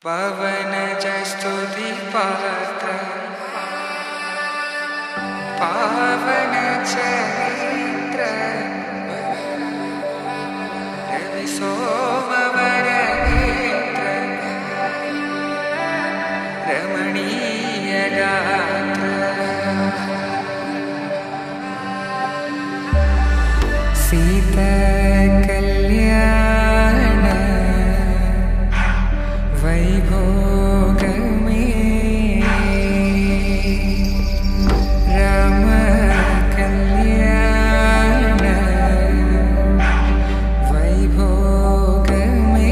పవనజ స్తుతి పాత్ర పావన చరిత్ర రవి సోమవర నేత్ర రమణీయ గాత్ర సీత కళ్యాణ వైభోగమే రామ కళ్యాణ వైభోగమే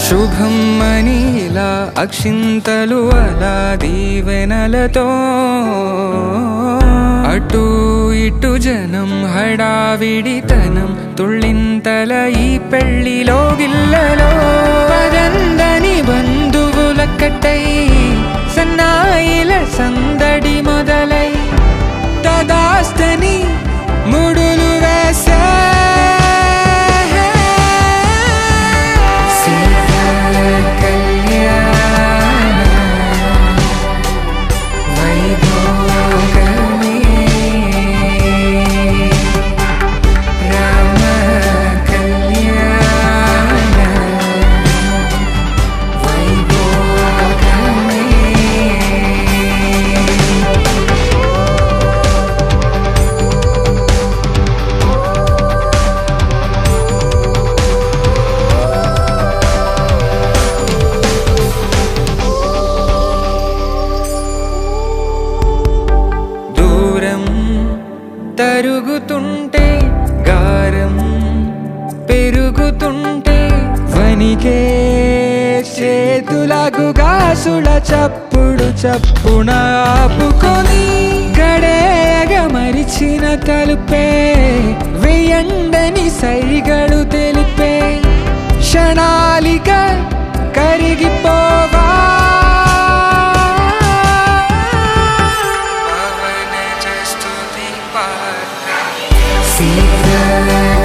శుభం మనీలా అక్షింతలు అలా దీవెనలతో అటు ఇటు జనం హడావిడితనం తుళ్ళింతల ఈ పెళ్లిలో గిల్లలో పదందని బంధువుల కట్టై సన్నాయిల సందడి మొదలై తదాస్తని ముడులు వేసే తరుగుతుంటే గారం పెరుగుతుంటే వనికే చేతులకు గాసుల చప్పుడు చప్పున ఆపుకొని గడేయగ మరిచిన తలుపే వేయండని సైగడు తెలిపే క్షణాలిక కరిగిపోవా See